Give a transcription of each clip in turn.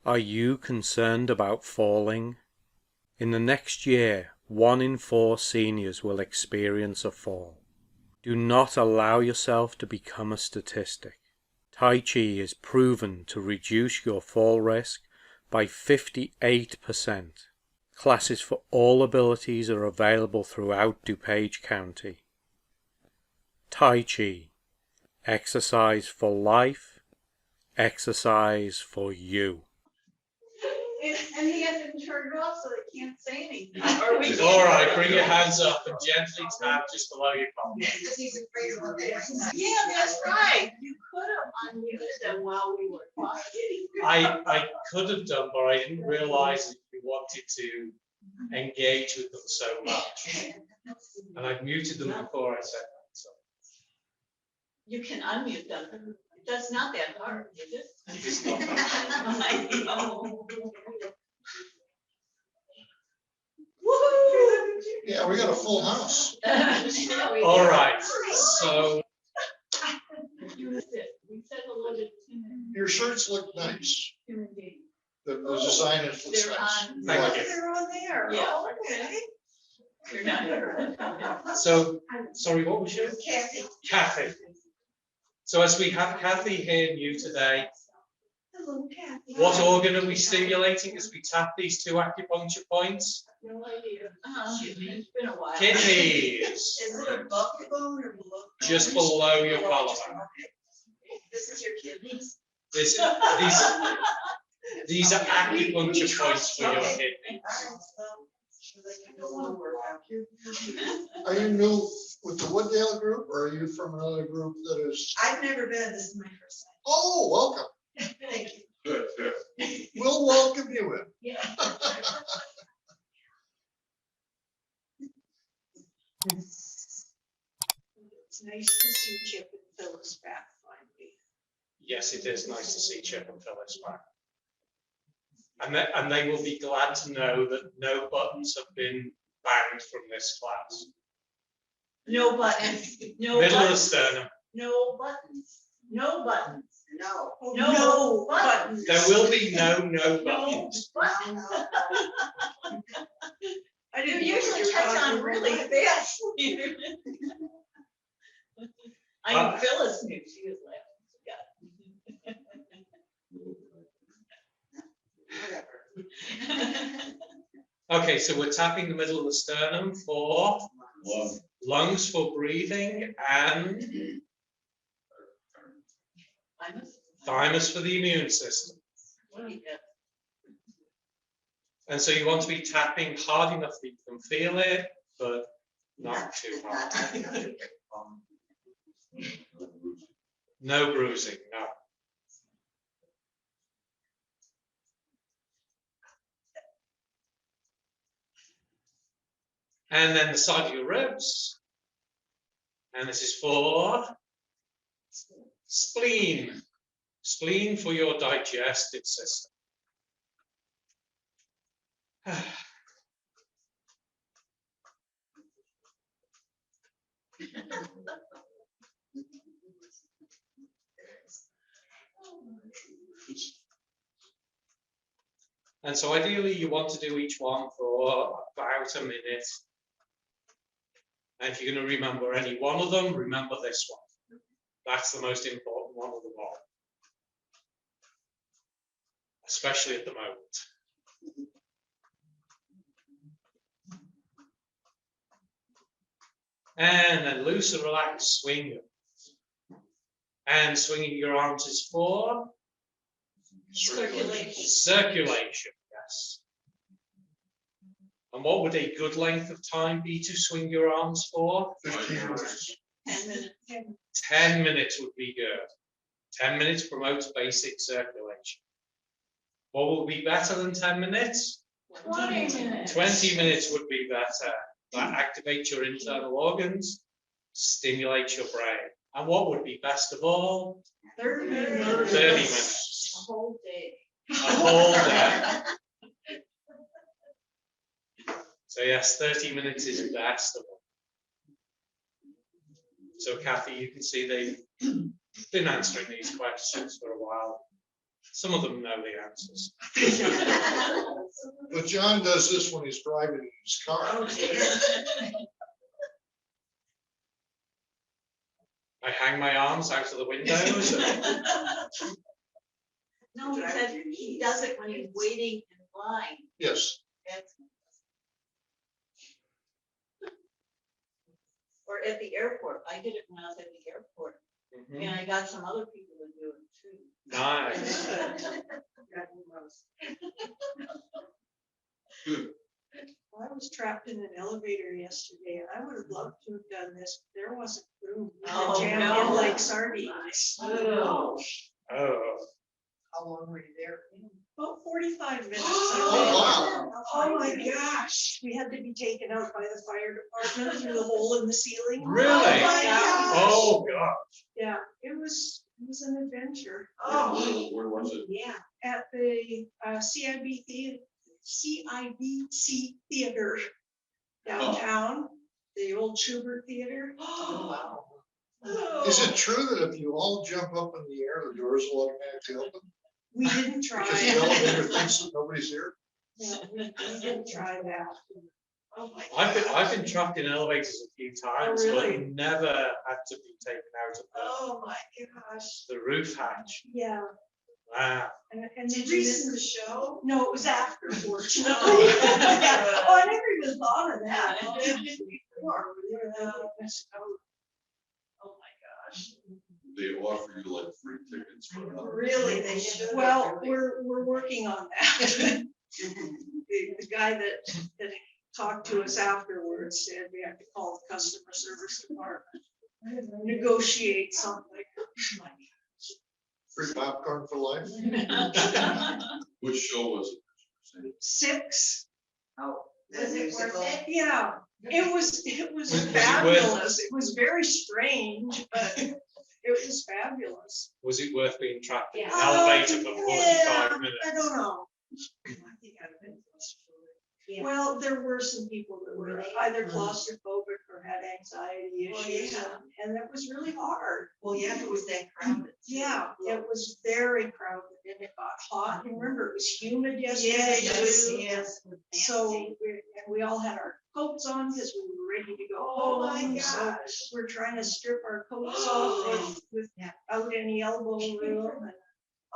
Are you concerned about falling? In the next year, 1 in 4 seniors will experience a fall. Do not allow yourself to become a statistic. Tai Chi is proven to reduce your fall risk by 58%. Classes for all abilities are available throughout DuPage County. Tai Chi. Exercise for life. Exercise for you. And he has it turned off so they can't say anything. All right, bring your hands up and gently tap just below your palm. Yeah, that's right. You could have unmuted them while we were talking. I could have done, but I didn't realize that you wanted to engage with them so much. And I've muted them before I said that. So. You can unmute them. That's not that hard, is it? It's not I know. Yeah, we got a full house. All right, so We said hello to Tim. Your shirts look nice. Tim and Dave. The design is looks They're nice. on. Thank you. They're on there. Yeah. Okay. They're not here. so sorry, what was yours? Kathy. So as we have Kathy here new today, Hello, Kathy. what organ are we stimulating as we tap these 2 acupuncture points? No idea. It's been a while. Kidneys. Is it above the bone or below? Just below your collarbone. This is your kidneys. These are acupuncture points for your kidney. Are you new with the Wooddale group or are you from another group that is? I've never been, this is my first Oh, welcome. time. Thank you. Good, good. We'll welcome you in. Yeah. It's nice to see Chip and Phyllis back finally. Yes, it is nice to see Chip and Phyllis back. And they will be glad to know that no buttons have been banned from this class. No buttons. No Middle of the buttons. sternum. No buttons. No buttons. No. No buttons. There will be no No buttons. buttons. I You didn't usually touch on really fast. I know Phyllis knew she was laughing. Yeah. Okay, so we're tapping the middle of the sternum for lungs for breathing and thymus for the immune system. And so you want to be tapping hard enough that you can feel it, but not too hard. No bruising, no. And then the side of your ribs. And this is for spleen. Spleen for your digestive system. And so ideally you want to do each one for about a minute. And if you're going to remember any one of them, remember this one. That's the most important one of them all. Especially at the moment. And then loose and relax, swing. And swinging your arms is for Circulation. Circulation, yes. And what would a good length of time be to swing your arms for? 15 minutes. 10 minutes. 10 minutes would be good. 10 minutes promotes basic circulation. What would be better than 10 minutes? 20 minutes. 20 minutes would be better. That activates your internal organs, stimulates your brain. And what would be best of all? 30 30 minutes. minutes. A whole day. A whole day. So yes, 30 minutes is best of all. So Kathy, you can see they've been answering these questions for a while. Some of them know the answers. But John does this when he's driving in his car. Oh, dear. I hang my arms out of the windows. No, he said he does it when he's waiting in line. Yes, That's- Or at the airport. I did it when I was at the airport. Mhm. And I got some other people to do it too. Nice. I was trapped in an elevator yesterday and I would have loved to have done this. But there wasn't room. Oh, Jammed no. in like sardines. Oh. Oh, How long were you there? About 45 minutes. Oh, Oh my gosh, we had to be taken out by the fire department through the hole in the ceiling. Really? Oh my gosh. oh God. Yeah, it was an adventure. Oh. Where was it? Yeah. At the CIBC Theater downtown, the old Schubert Theater. Oh, wow. is it true that if you all jump up in the air, the doors will automatically open? We didn't try. Because the elevator thinks that nobody's here? Yeah, we didn't try that. Oh, my I've been trapped in elevators a few times, Oh, really? but never had to be taken out of Oh my gosh. the roof hatch. Yeah. Wow. And Did you miss the show? No, it was after, fortunately. Yeah. Oh, I never even thought of that. Yeah. I did it before. We were there, like, this, oh, Oh, my gosh. They offer you like free tickets for another. Really, they should. well, we're working on that. The guy that talked to us afterwards said we have to call the customer service department, negotiate something. Free popcorn for life? Which show was it? 6. Oh, was it worth it? Yeah, it was Was it worth- fabulous. It was very strange, but it was fabulous. Was it worth being trapped in an Yeah. elevator for 45 Yeah, minutes? I don't know. I think I've been Yeah. Well, there were some people that were either claustrophobic or had anxiety Well, issues, yeah. and that was really hard. Well, yeah, it was that crowded. Yeah, it was very crowded and it got hot. And remember, it was humid yesterday. Yes, too. yes. So we all had our coats on because we were ready to go Oh my home. So gosh. we're trying to strip our coats off without any elbow room. And-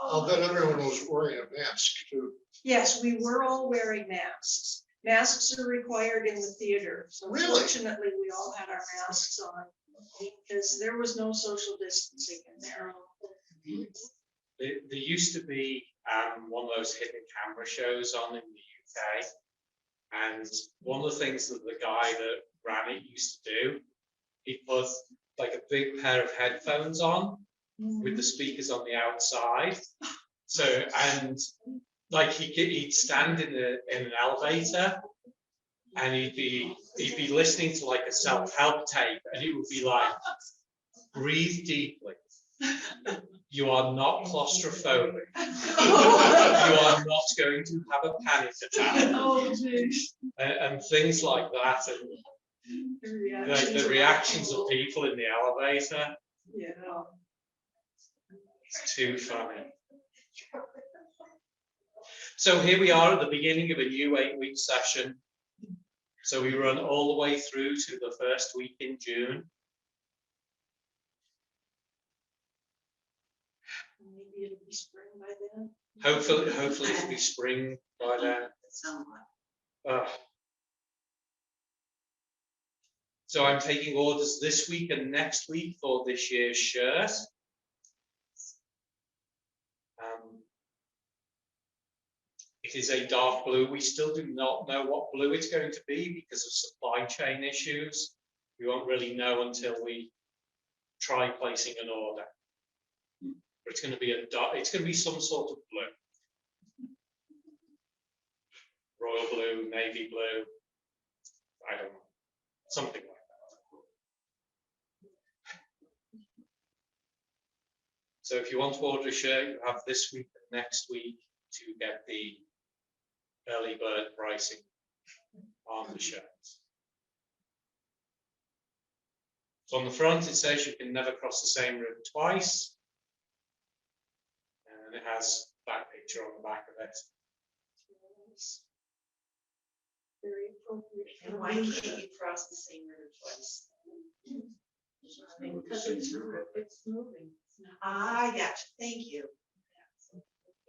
I'll bet everyone was wearing a mask too. Yes, we were all wearing masks. Masks are required in the theater. So Really? fortunately, we all had our masks on because there was no social distancing in there. There used to be one of those hidden camera shows on in the UK. And one of the things that the guy that ran it used to do, he put like a big pair of headphones on with the speakers on the outside. So, and like he'd stand in an elevator and he'd be listening to like a self-help tape and it would be like, breathe deeply. You are not claustrophobic. You are not going to have a panic attack. Oh, geez. And things like that. And like the reactions of people in the elevator. Yeah. It's too funny. So here we are at the beginning of a new 8-week session. So we run all the way through to the first week in June. Maybe it'll be spring by then. Hopefully it'll be spring by then. Ugh. So I'm taking orders this week and next week for this year's shirt. It is a dark blue. We still do not know what blue it's going to be because of supply chain issues. We won't really know until we try placing an order. But it's going to be it's going to be some sort of blue. Royal blue, navy blue. I don't know. Something like that. So if you want to order a shirt, you have this week and next week to get the early bird pricing on the shirts. So on the front, it says you can never cross the same river twice. And it has that picture on the back of it. Very appropriate. And why can't you cross the same river twice? Because it's moving. Ah, yeah, thank you.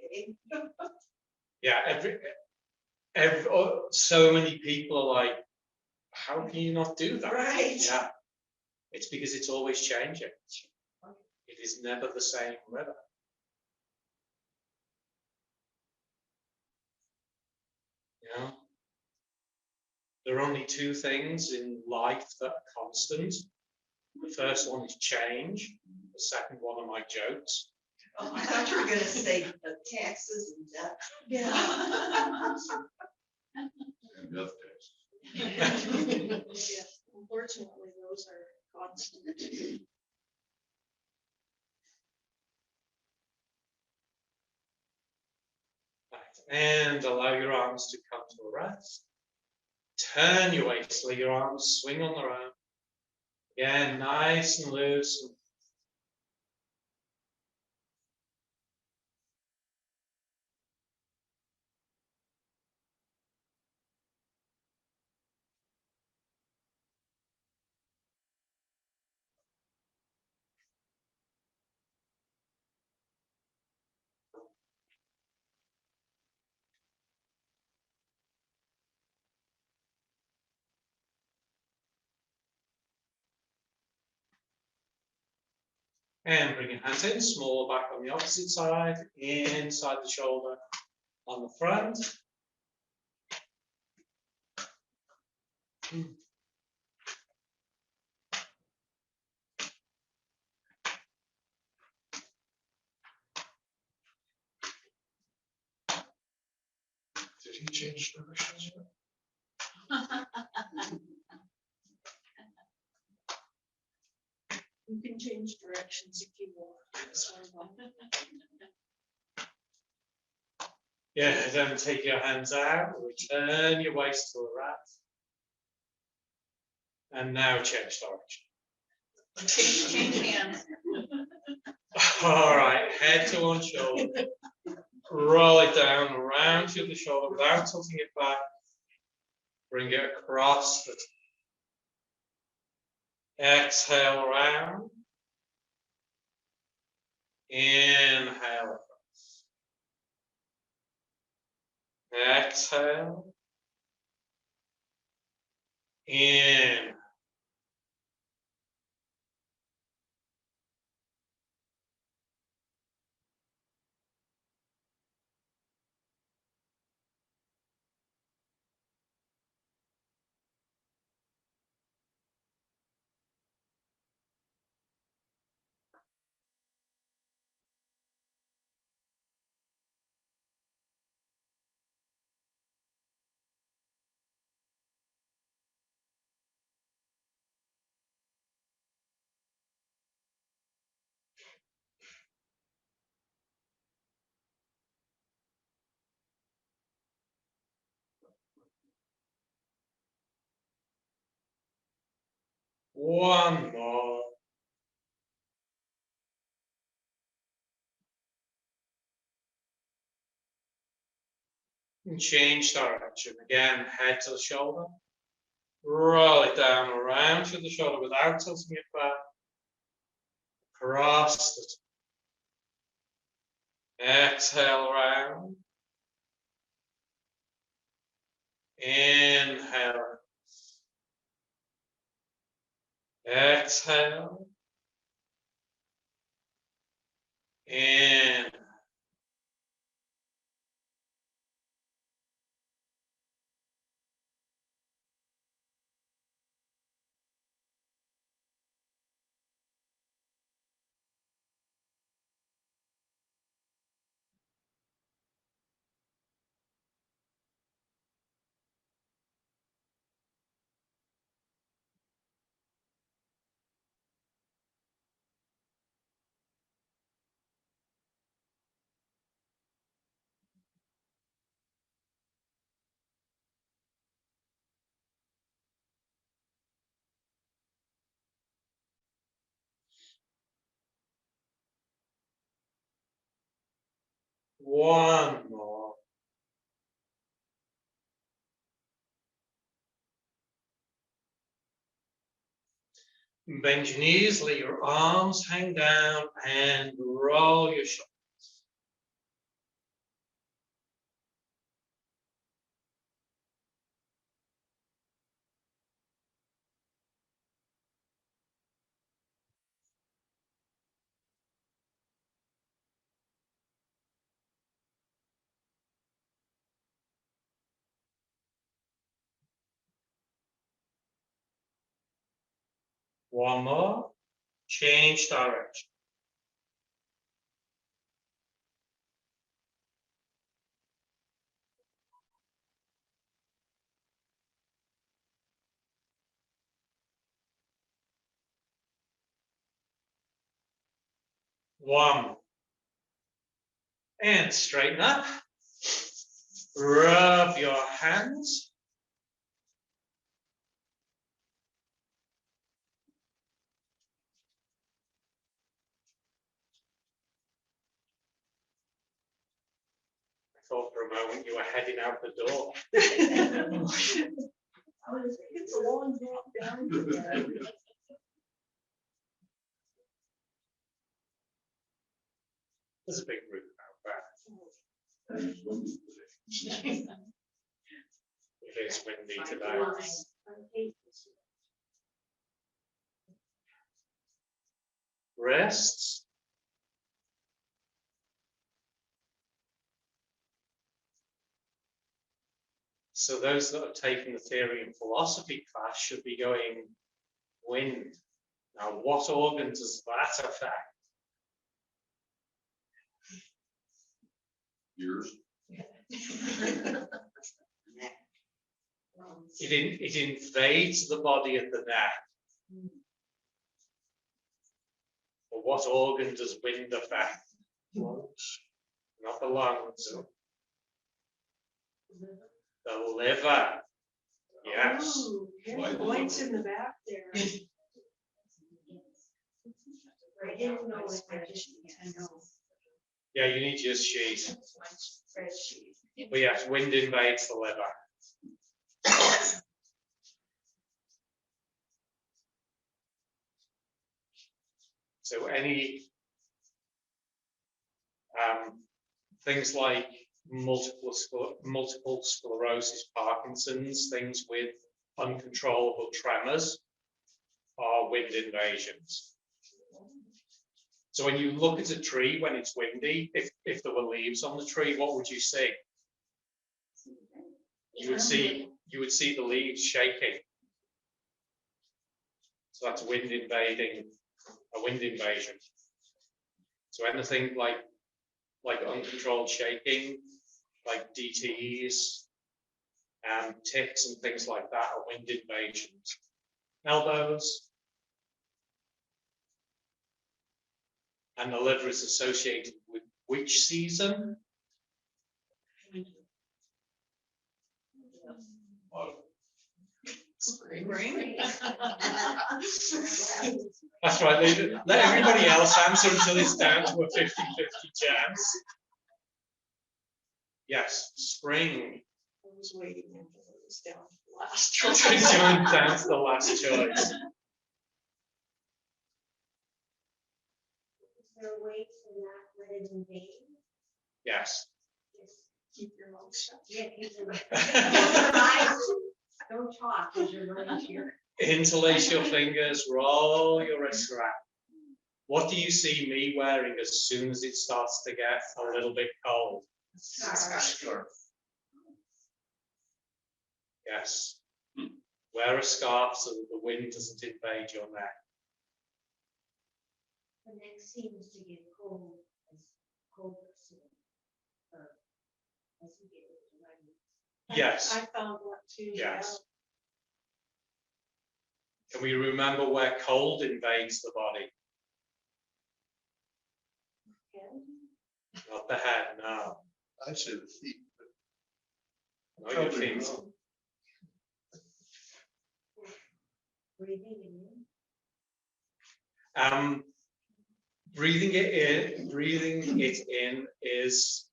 Okay. Yeah, so many people are like, how can you not do that? Right. Yeah, it's because it's always changing. It is never the same river. Yeah. There are only two things in life that are constant. The first one is change. The second one are my jokes. Oh, I thought you were gonna say taxes and debt. Yeah. And death tax. Yeah, unfortunately, those are constant. Right. And allow your arms to come to a rest. Turn your waist, let your arms swing on their own. Again, nice and loose. And bring your hands in, small back on the opposite side, inside the shoulder, on the front. Did he change directions yet? You can change directions if you want. So, Yeah, then take your hands out, return your waist to a rest. And now change direction. Change hands. All right, head to one shoulder. Roll it down, around to the shoulder without tilting it back. Bring it across the exhale round. Inhale. Exhale. In. One more. And change direction. Again, head to the shoulder. Roll it down around to the shoulder without tilting it back. Across the top. Exhale round. Inhale. Exhale. In. One more. Bend your knees, let your arms hang down and roll your shoulders. One more. Change direction. One. And straighten up. Rub your hands. I thought for a moment you were heading out the door. It's a long drop down. There's a big room out back. It is windy today. Rests. So those that have taken the theory and philosophy class should be going, wind. Now, what organ does that affect? Yours. It invades the body at the neck. But what organ does wind affect? Not the lungs. The liver. Yes. Ooh, yeah, points in the back there. I didn't know if I just, I know. Yeah, you need your sheet. Spreadsheet. But yes, wind invades the liver. So any things like multiple sclerosis, Parkinson's, things with uncontrollable tremors are wind invasions. So when you look at a tree when it's windy, if there were leaves on the tree, what would you see? You would see the leaves shaking. So that's wind invading, a wind invasion. So anything like uncontrolled shaking, like DTEs, ticks and things like that are wind invasions. Elbows. And the liver is associated with which season? Spring. That's right. Let everybody else answer until it's down to a 50-50 chance. Yes, spring. I was waiting until it was down to the last choice. It's going down to the last choice. Is there a way to not let it invade? Yes. Keep your mouth shut. Yeah, keep your eyes. Don't talk because you're running here. Interlace your fingers, roll your wrists around. What do you see me wearing as soon as it starts to get a little bit cold? Scarf. Yes. Wear a scarf so that the wind doesn't invade your neck. The neck seems to get cold soon. As you get ready. Yes. I found one too. Yes. Can we remember where cold invades the body? Not the head, no. I say the feet. Not your feet. Breathing in. Breathing it in is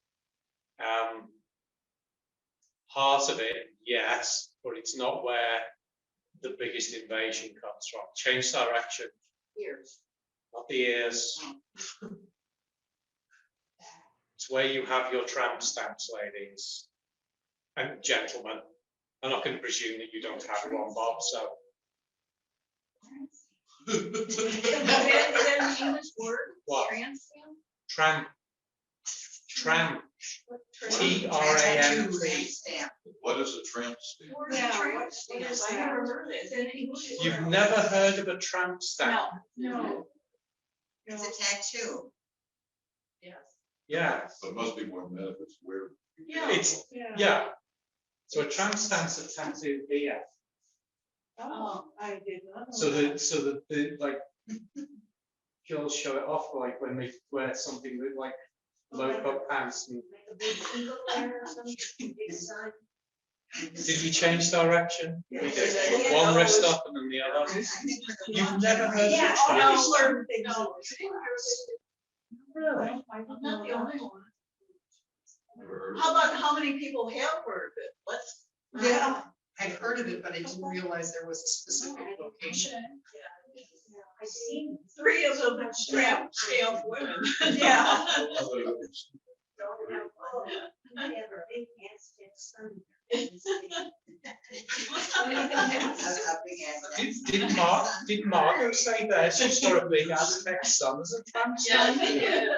Part of it, yes, but it's not where the biggest invasion comes from. Change direction, Ears. not the ears. It's where you have your tramp stamps, ladies and gentlemen. I'm not going to presume that you don't have one, Bob, so. Is that an English word? What? Tramp? Tramp. Tramp. T-R-A-M-P. What is a tramp stamp? Yeah, Tramp what stamp. is I that? never heard of it. Is it an English word? You've never heard of a tramp stamp? No. No. It's a tattoo. Yes. Yeah, But it must be more than that if it's weird. Yeah. it's, yeah. So a tramp stamp's a tattoo here. Oh, I did not know. So that. the like, girls show it off like when they wear something with like low cut pants. And Like a big eagle there or something, big sun. did we change direction? We Yeah. did. Yeah. One wrist up and then the other. You've never heard of Yeah, it? oh, No. we learned things. No. Really? I'm not the only one. Never heard of How it. about how many people have heard of it? Let's. Yeah, I've heard of it, but I didn't realize there was a specific location. I've seen. 3 of them are tramp stamp women. Yeah. Don't have, oh, we have a big handstand sun. Did Margaret say that she's got a big Aztec sun as a tramp Yeah, stamp? they did.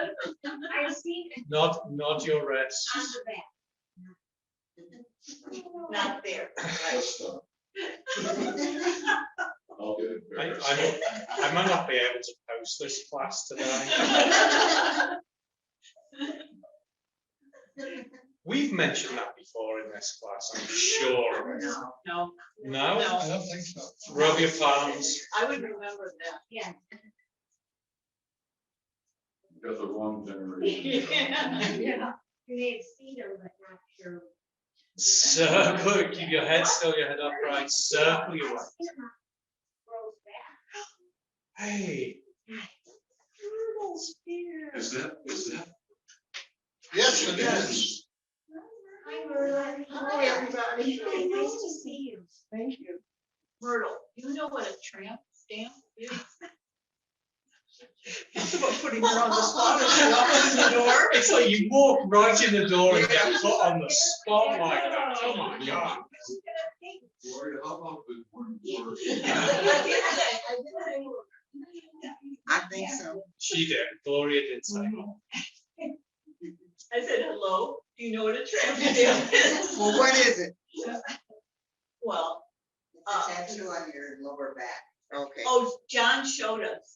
I've seen it Nod your wrist. on the back. Not there. I'll get it. I might not be able to post this class today. We've mentioned that before in this class, I'm sure. of it. No, No? No. I don't think so. Rub your palms. I would remember that. Yeah. You got the wrong generation. Yeah. You may have seen them, but not sure. Circle, keep your head still, your head upright, circle your right. Rolls back. Hey, Turtles here. Is that? Yes, it is. Hi, Merlin. Hi, everybody. Nice to see you. Thank you. Myrtle, you know what a tramp stamp is? It's about putting her on the spot and she opens the door. it's like you walk right in the door and get put on the spot like that. Oh my God. Gloria, how about the word? I think so. She did, Gloria did say. I said, hello, do you know what a tramp stamp is? Well, what is it? Well, It's a tattoo on your lower back. Okay. oh, John showed us.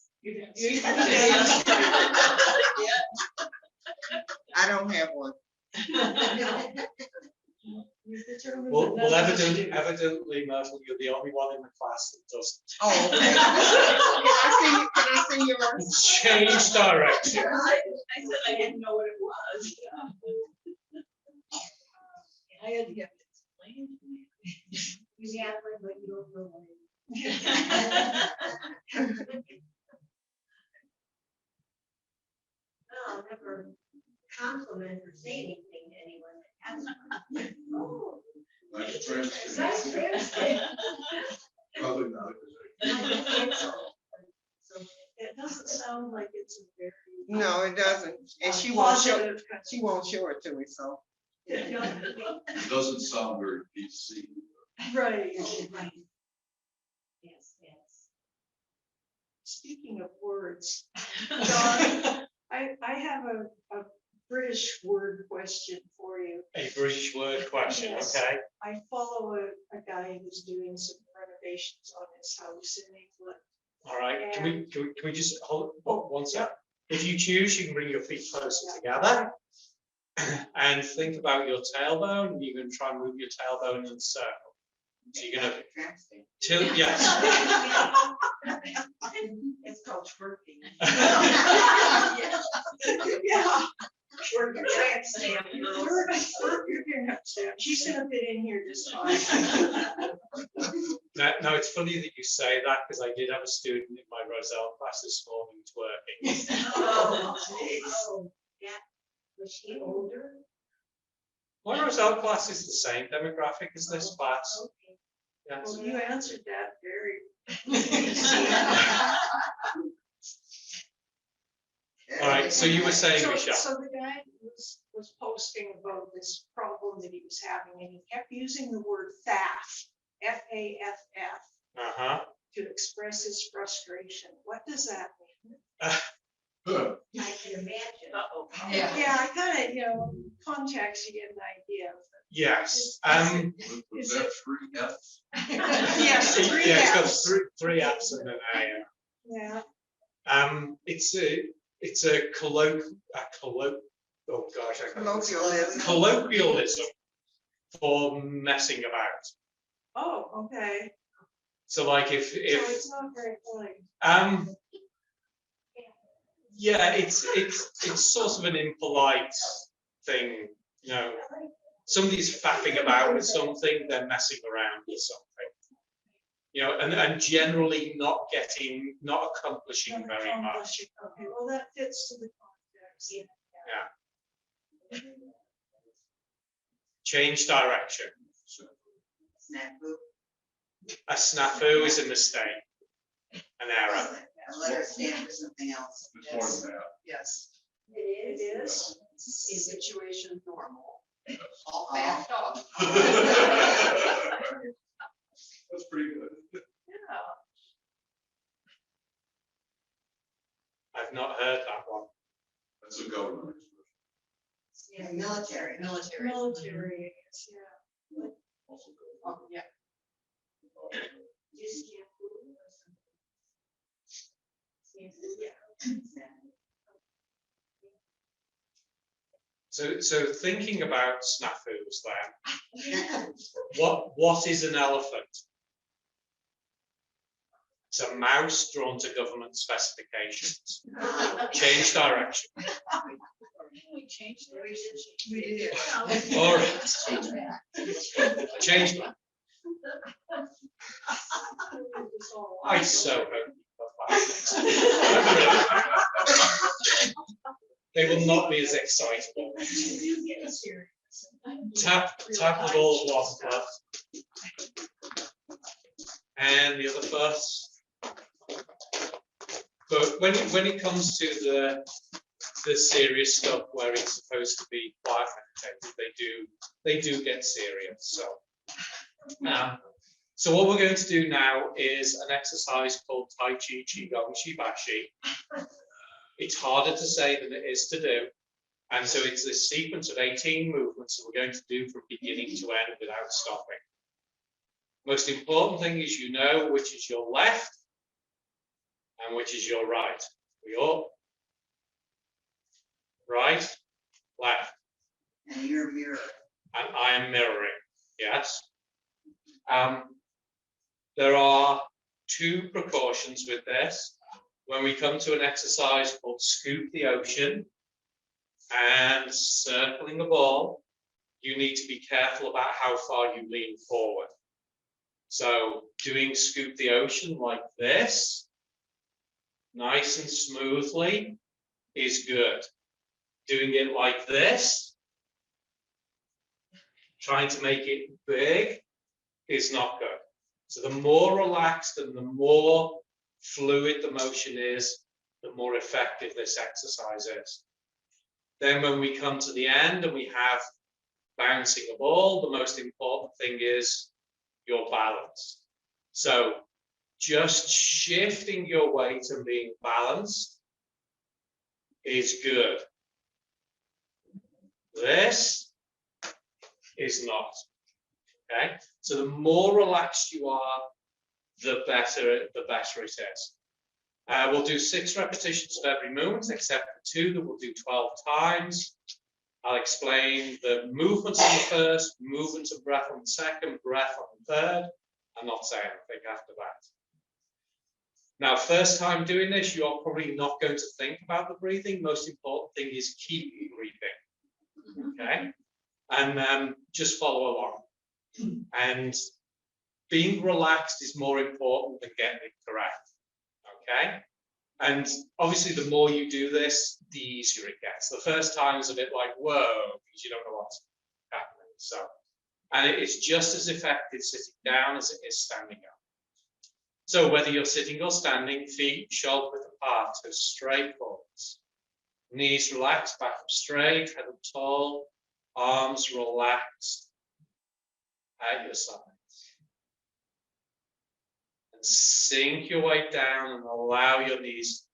I don't have one. Well, evidently, Myrtle, you're the only one in the class that doesn't. Oh, okay. Can I see yours? Change direction. I said I didn't know what it was. I had to get it explained to me. Exactly, but you don't know what it is. No, I'll never compliment or say anything to anyone that hasn't. Oh, Nice tramp nice stamp. tramp stamp. Probably not. I don't think so. It doesn't sound like it's a very. No, it doesn't. And she won't show, Positive kind she won't show it to me, so. of- It doesn't sound very PC. Right. Right. Yes, yes. Speaking of words, John, I have a British word question for you. A British word question, Yes. okay? I follow a guy who's doing some renovations on his house in England. All right, can we just hold, one sec? If you choose, you can bring your feet closer together and think about your tailbone. You can try and move your tailbone in a circle. So you're gonna tilt, yes. It's called twerking. Yeah. Twerk your tramp stamp. She's gonna fit in here just fine. Now, it's funny that you say that because I did have a student in my Roselle class this morning twerking. Oh, yeah. Was she older? My Roselle class is the same demographic as this class. Yes. Well, you answered that very. All right, so you were saying, Michelle. So the guy was posting about this problem that he was having, and he kept using the word faff, F-A-F-F, Uh-huh. to express his frustration. What does that mean? Huh. I can imagine. Uh-oh. Yeah, I kind of, context, you get an idea of it. Yes. Was that 3 Fs? Yes, three Yeah, it's Fs. got three apps and an A. Yeah, It's a oh gosh, I can't- Colloquialism. colloquialism for messing about. oh, okay, So like so if it's not very funny. yeah, it's sort of an impolite thing, somebody's faffing about with something, they're messing around with something, and generally not accomplishing very much. Okay, well, that fits to the context. Yeah. Change direction. A snafu is a mistake, an error. A letter stand for something else. It's more than that. Yes. It is. Is situation normal? All backed off. That's pretty good. Yeah. I've not heard that one. That's a government expression. Yeah, military. Military, I guess, yeah. Also good. Oh, yeah. Just can't move or something. So thinking about snafus then, what is an elephant? It's a mouse drawn to government specifications. Change direction. We changed We did it. All right. Change. I so hope they will not be as excitable. Tap the ball one foot and the other foot. But when it comes to the serious stuff where it's supposed to be quite meditative, they do get serious. So what we're going to do now is an exercise called Tai Chi, Qigong, Shibashi. It's harder to say than it is to do. And so it's this sequence of 18 movements that we're going to do from beginning to end without stopping. Most important thing is you know which is your left and which is your right. We all right, left. And you're mirror. And I am mirroring, yes. There are two precautions with this. When we come to an exercise called scoop the ocean and circling the ball, you need to be careful about how far you lean forward. So doing scoop the ocean like this, nice and smoothly, is good. Doing it like this, trying to make it big, is not good. So the more relaxed and the more fluid the motion is, the more effective this exercise is. Then when we come to the end and we have bouncing a ball, the most important thing is your balance. So just shifting your weight and being balanced is good. This is not. Okay, so the more relaxed you are, the better it is. We'll do 6 repetitions of every movement, except for 2 that we'll do 12 times. I'll explain the movements on the first, movements of breath on the second, breath on the third, and not say anything after that. Now, first time doing this, you're probably not going to think about the breathing. Most important thing is keep breathing, okay? And just follow along. And being relaxed is more important than getting it correct, okay? And obviously, the more you do this, the easier it gets. The first time is a bit like, whoa, because you don't know what's happening. So, and it is just as effective sitting down as it is standing up. So whether you're sitting or standing, feet shoulder width apart, so straight forwards. Knees relaxed, back up straight, head up tall, arms relaxed at your sides. And sink your weight down and allow your knees.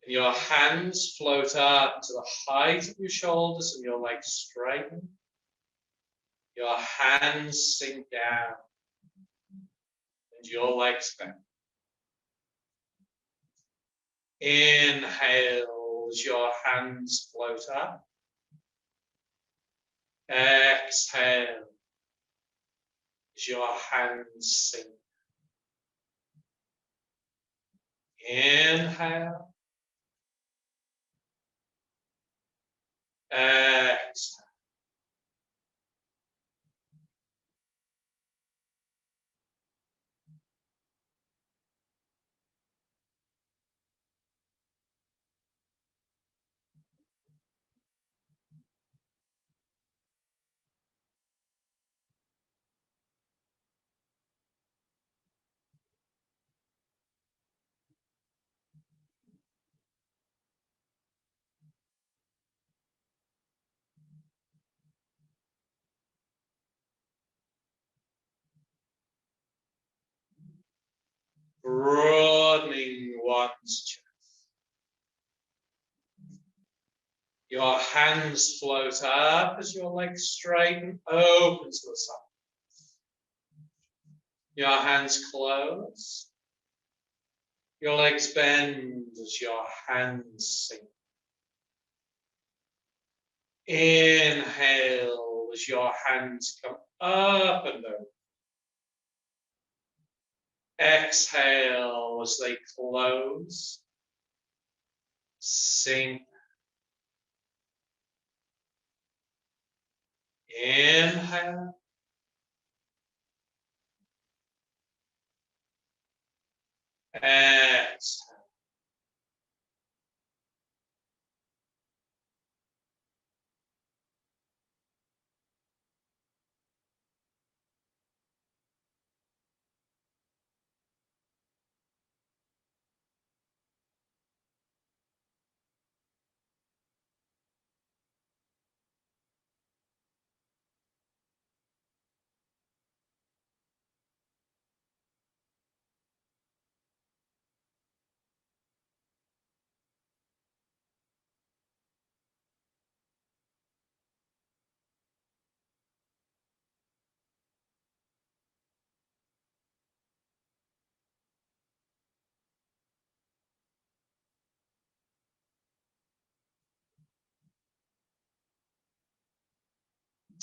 And your hands float up to the height of your shoulders and your legs straighten. Your hands sink down and your legs bend. Inhale as your hands float up. Exhale as your hands sink. Inhale. Exhale. Broadening one's chest. Your hands float up as your legs straighten, open to the side. Your hands close. Your legs bend as your hands sink. Inhale as your hands come up and over. Exhale as they close. Sink. Inhale. Exhale.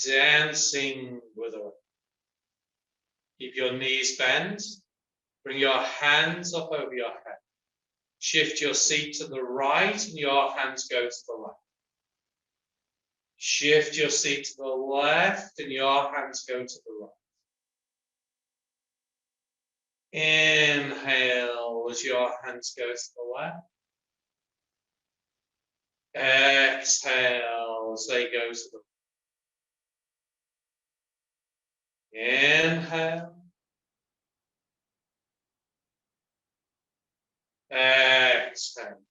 Dancing with a. Keep your knees bent. Bring your hands up over your head. Shift your seat to the right and your hands go to the left. Shift your seat to the left and your hands go to the right. Inhale as your hands go to the left. Exhale as they go to the right. Inhale. Exhale.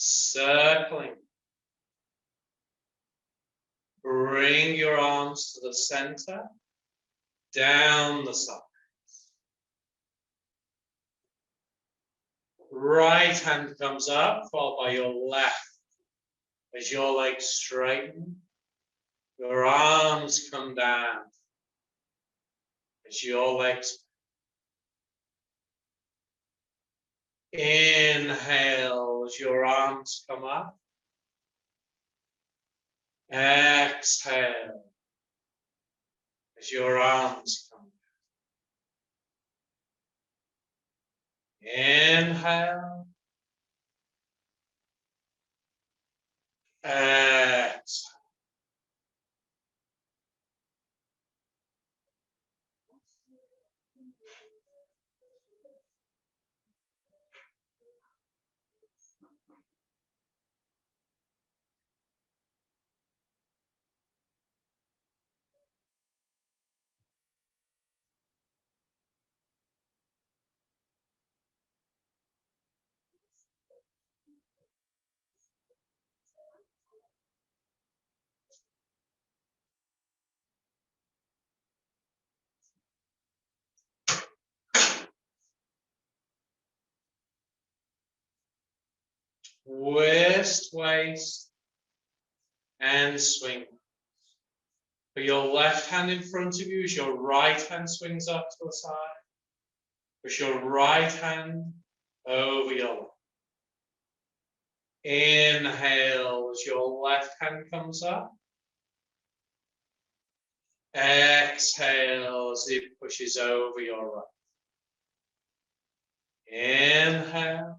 Circling. Bring your arms to the center, down the side. Right hand comes up, followed by your left. As your legs straighten, your arms come down. As your legs. Inhale as your arms come up. Exhale as your arms come down. Inhale. Exhale. Twist, waist, and swing. Put your left hand in front of you as your right hand swings up to the side. Push your right hand over your left. Inhale as your left hand comes up. Exhale as it pushes over your right. Inhale.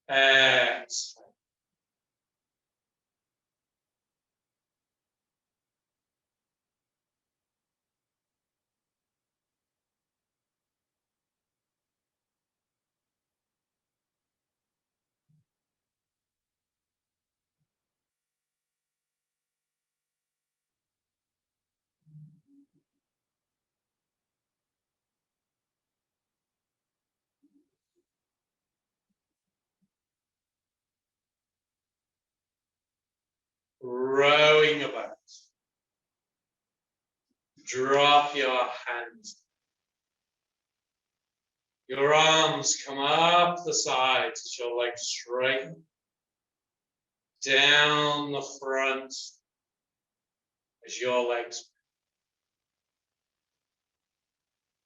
Exhale. Rowing about. Drop your hands. Your arms come up the sides as your legs straighten. Down the front as your legs.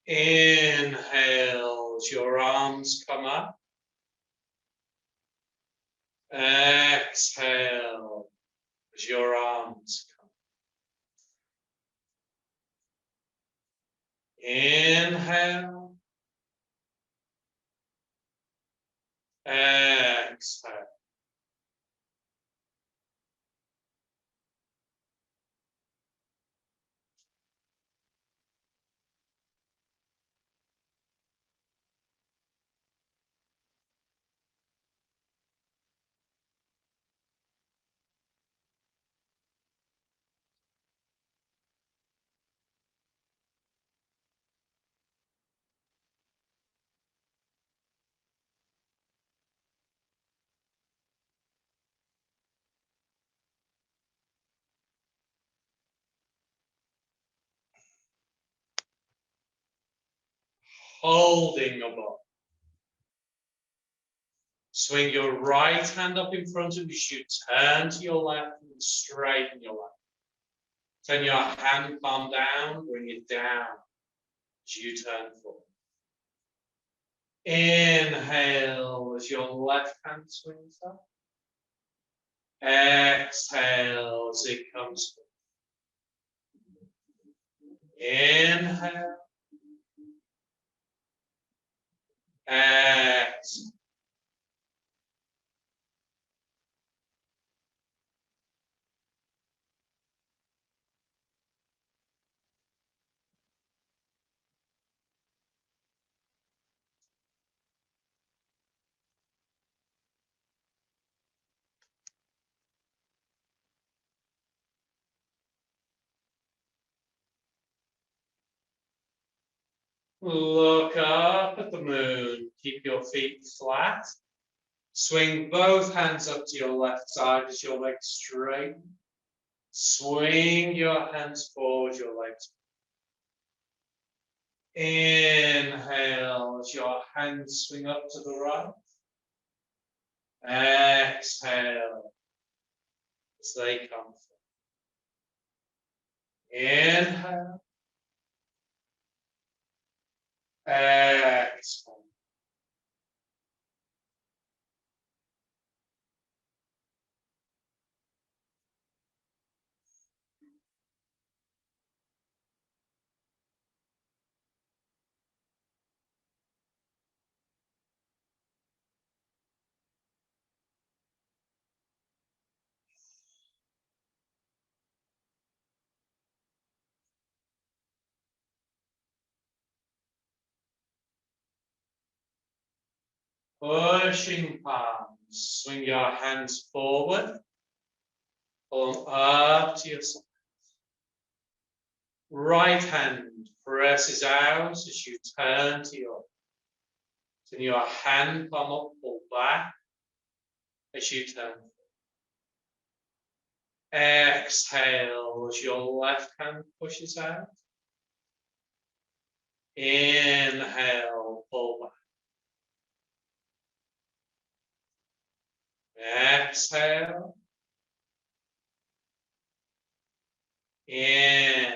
Inhale as your arms come up. Exhale as your arms come. Inhale. Exhale. Holding above. Swing your right hand up in front of you. You turn to your left and straighten your left. Turn your hand palm down, bring it down as you turn forward. Inhale as your left hand swings up. Exhale as it comes forward. Inhale. Exhale. Look up at the moon. Keep your feet flat. Swing both hands up to your left side as your legs straighten. Swing your hands forward, your legs. Inhale as your hands swing up to the right. Exhale as they come forward. Inhale. Exhale. Pushing palms, swing your hands forward, pull them up to your side. Right hand presses out as you turn to your hand palm up, pull back as you turn. Exhale as your left hand pushes out. Inhale, pull back. Exhale. In.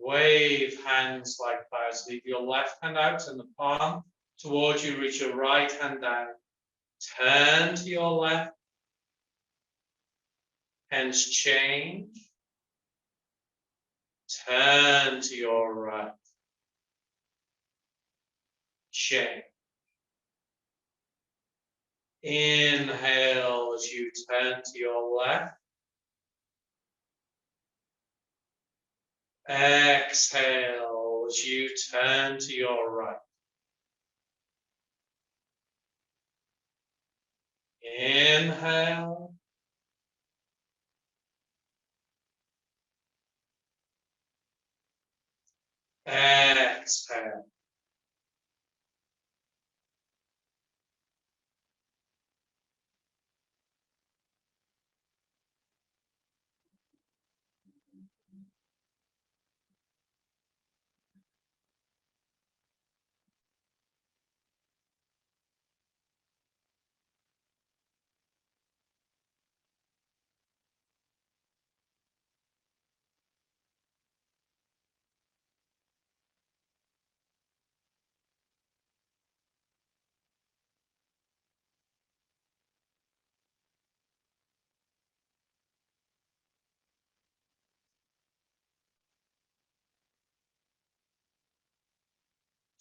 Wave hands like that. Leave your left hand out and the palm towards you. Reach your right hand down. Turn to your left. Hands change. Turn to your right. Change. Inhale as you turn to your left. Exhale as you turn to your right. Inhale. Exhale.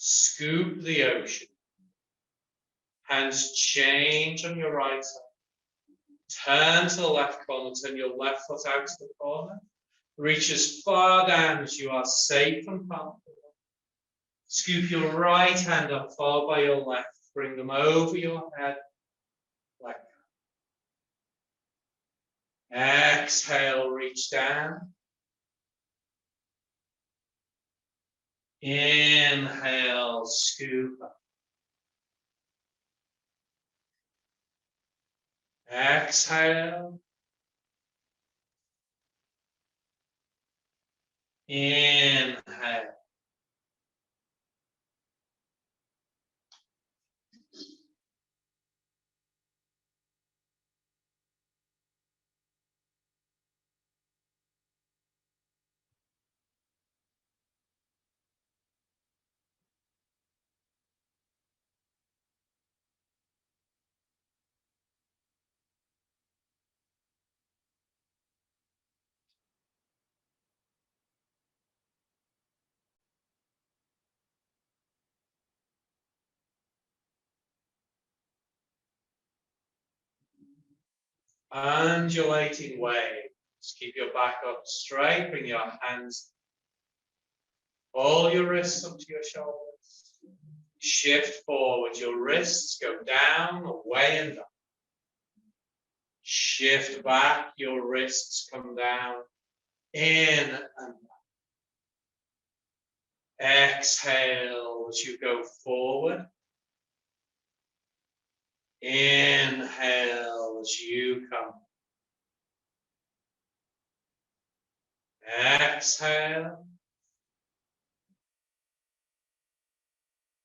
Scoop the ocean. Hands change on your right side. Turn to the left corner, turn your left foot out to the corner. Reach as far down as you are safe and comfortable. Scoop your right hand up, followed by your left. Bring them over your head. Like that. Exhale, reach down. Inhale, scoop up. Exhale. Inhale. Undulating waves. Keep your back up straight. Bring your hands, all your wrists up to your shoulders. Shift forward. Your wrists go down, away and up. Shift back. Your wrists come down, in and up. Exhale as you go forward. Inhale. Inhale as you come. Exhale.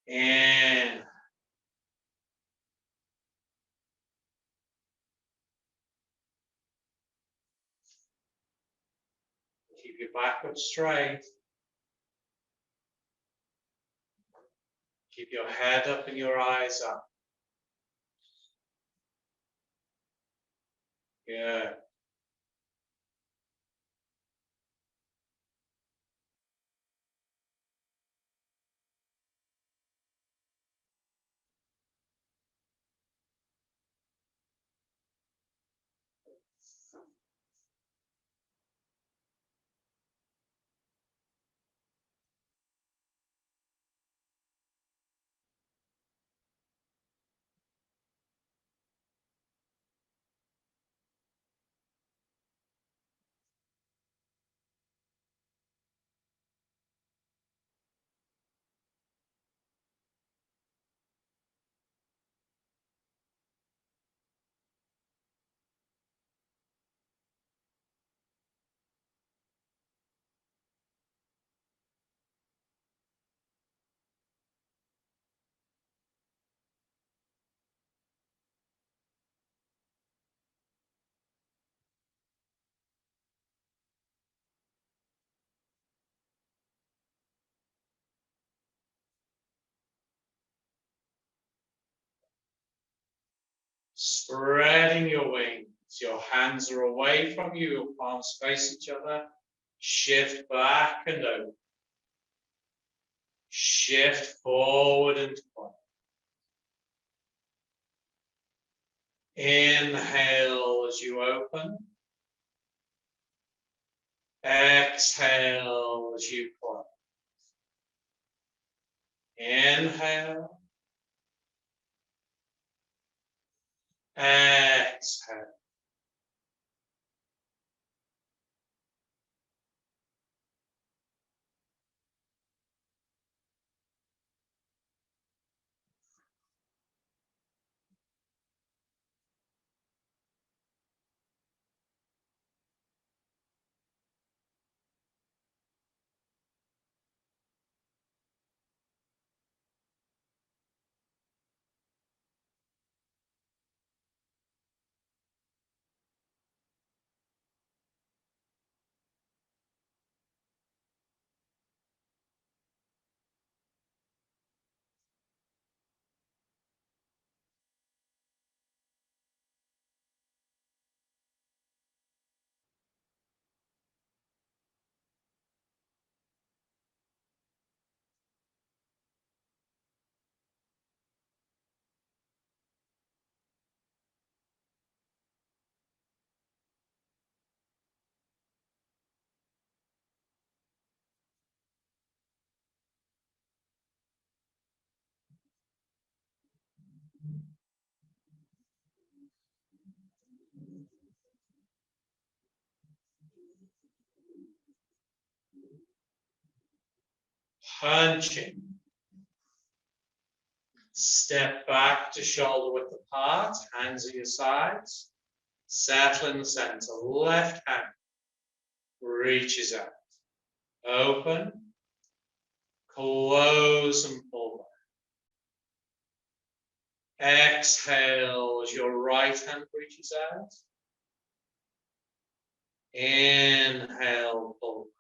In. Keep your back up straight. Keep your head up and your eyes up. Good. Spreading your wings. Your hands are away from you. Your palms face each other. Shift back and over. Shift forward and forward. Inhale as you open. Exhale as you close. Inhale. Exhale. Punching. Step back to shoulder width apart, hands at your sides. Settle in the center. Left hand reaches out. Open, close and pull back. Exhale as your right hand reaches out. Inhale, pull back.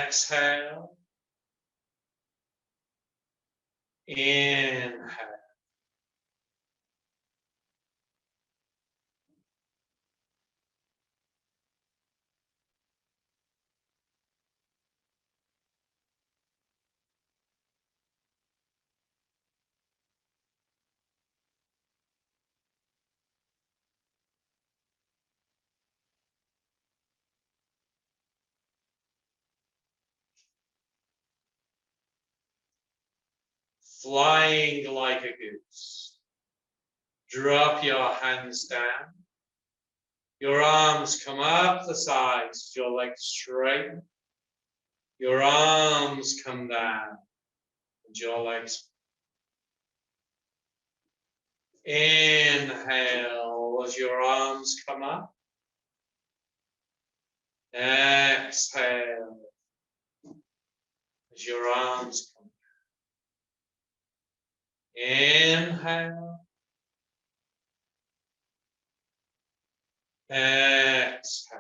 Exhale. Inhale. Flying like a goose. Drop your hands down. Your arms come up the sides, your legs straight. Your arms come down, and your legs. Inhale as your arms come up. Exhale as your arms come up. Inhale. Exhale.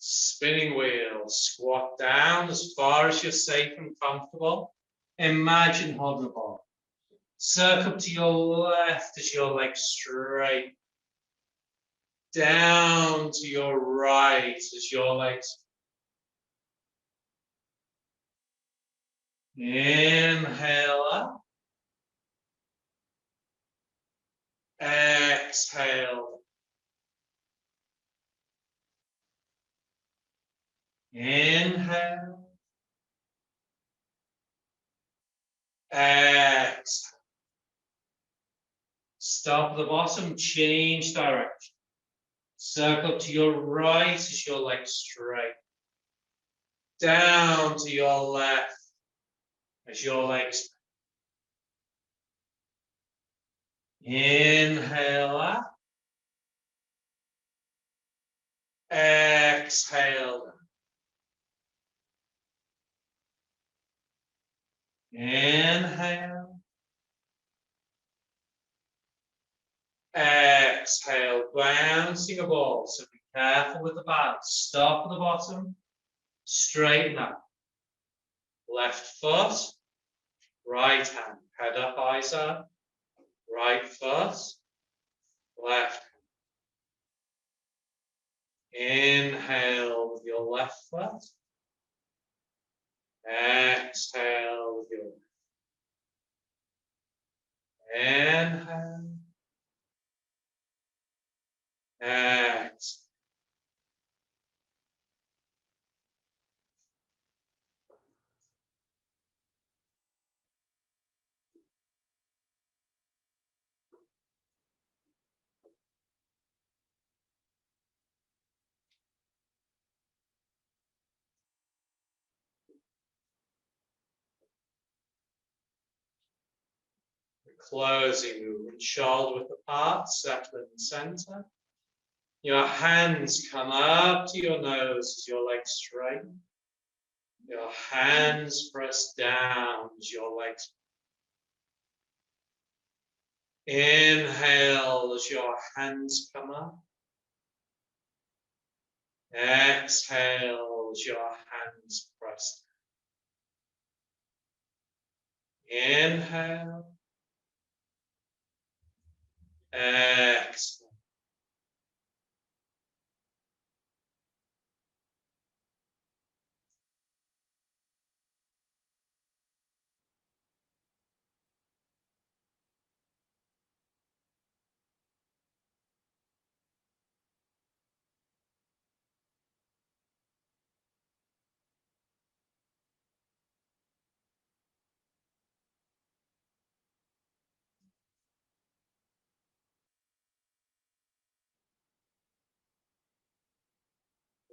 Spinning wheel, squat down as far as you're safe and comfortable. Imagine holding the ball. Circle to your left as your legs straight. Down to your right as your legs. Inhale up. Exhale. Inhale. Exhale. Stop at the bottom, change direction. Circle to your right as your legs straight. Down to your left as your legs. Inhale up. Exhale. Inhale. Exhale, bouncing a ball. So be careful with the bounce. Stop at the bottom. Straighten up. Left foot. Right hand. Head up, eyes up. Right foot. Left. Inhale with your left foot. Exhale with your left. Inhale. Exhale. Closing movement, shoulder width apart, settle in the center. Your hands come up to your nose as your legs straighten. Your hands press down as your legs. Inhale as your hands come up. Exhale as your hands press down. Inhale. Exhale.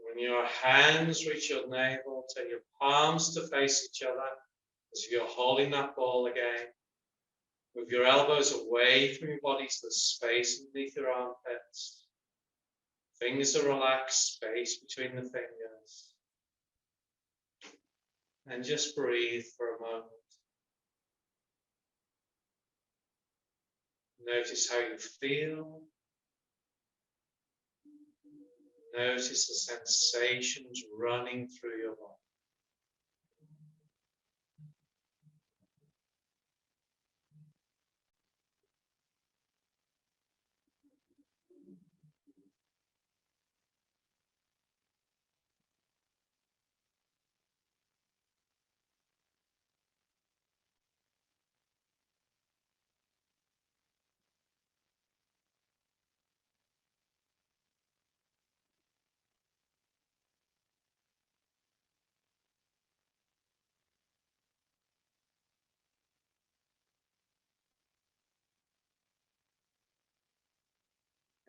When your hands reach your navel, take your palms to face each other as if you're holding that ball again. Move your elbows away from your body to the space underneath your armpits. Fingers are relaxed, space between the fingers. And just breathe for a moment. Notice how you feel. Notice the sensations running through your body.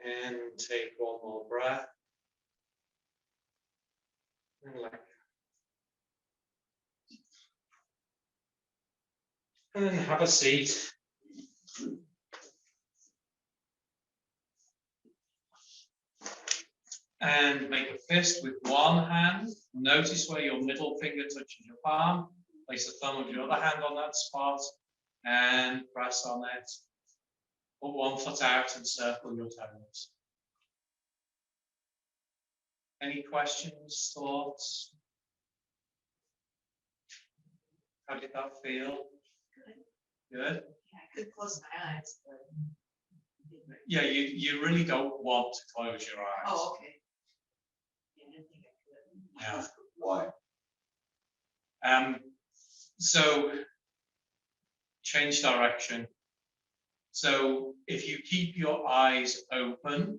And take one more breath. And let go. And then have a seat. And make a fist with one hand. Notice where your middle finger touches your palm. Place the thumb of your other hand on that spot and press on it. Put one foot out and circle your toes. Any questions, thoughts? How did that feel? Good? Yeah, I could close my eyes, but. Yeah, you really don't want to close your eyes. Oh, okay. Yeah, I didn't think I could. Yeah. Why? So change direction. So if you keep your eyes open,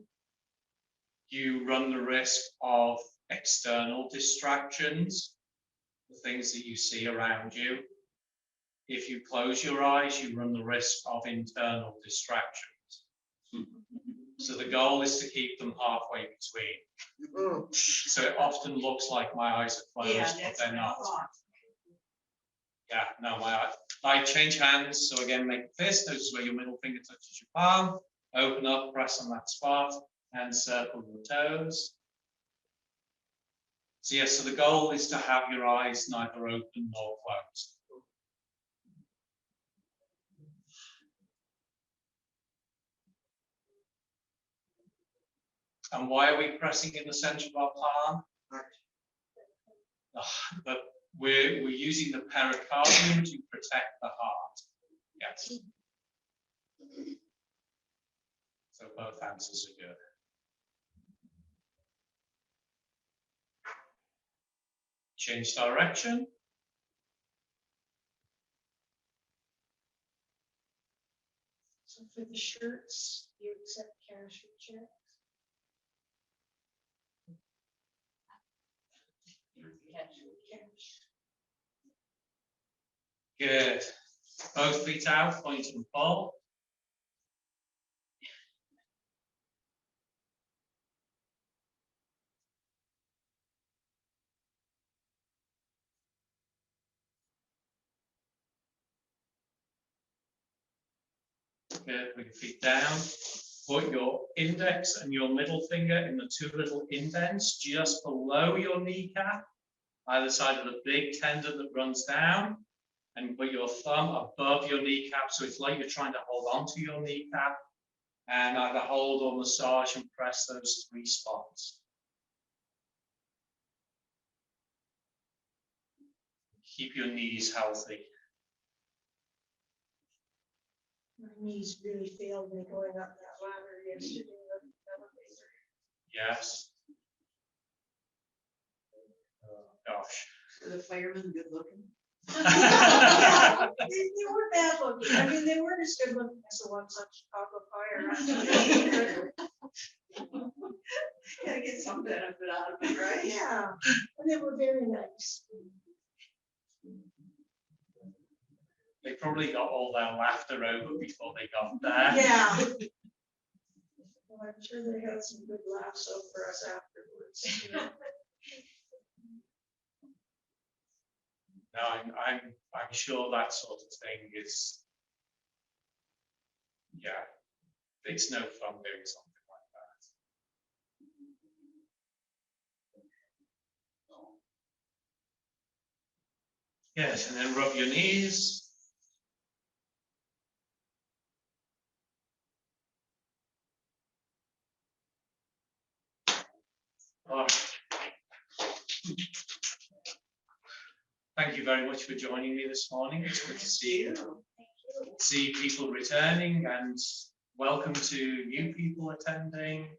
you run the risk of external distractions, the things that you see around you. If you close your eyes, you run the risk of internal distractions. So the goal is to keep them halfway between. So it often looks like my eyes are closed, Yeah, but that's they're what I not. thought. Yeah, no, my eye. I change hands. So again, make a fist. Notice where your middle finger touches your palm. Open up, press on that spot, and circle your toes. So yes, so the goal is to have your eyes neither open nor closed. And why are we pressing in the center of our palm? But we're using the pericardium to protect the heart. Yes. So both answers are good. Change direction. So for the shirts, you accept cash or check? Cash. Good. Both feet out, point and pull. Good, put your feet down. Put your index and your middle finger in the two little indents just below your kneecap, either side of the big tendon that runs down, and put your thumb above your kneecap. So it's like you're trying to hold on to your kneecap, and either hold or massage and press those three spots. Keep your knees healthy. My knees really failed me going up that ladder yesterday. Yes. Oh, gosh. Are the firemen good looking? Yeah, they weren't bad looking. I mean, they weren't as good looking as the ones on Chicago Fire. Gotta get some benefit out of it, right? Yeah, and they were very nice. They probably got all their laughter over before they got there. Yeah. Well, I'm sure they had some good laughs over us afterwards. No, I'm sure that sort of thing is, yeah, it's no fun doing something like that. Yes, and then rub your knees. Oh. Thank you very much for joining me this morning. It's good to see people returning, and welcome to new people attending.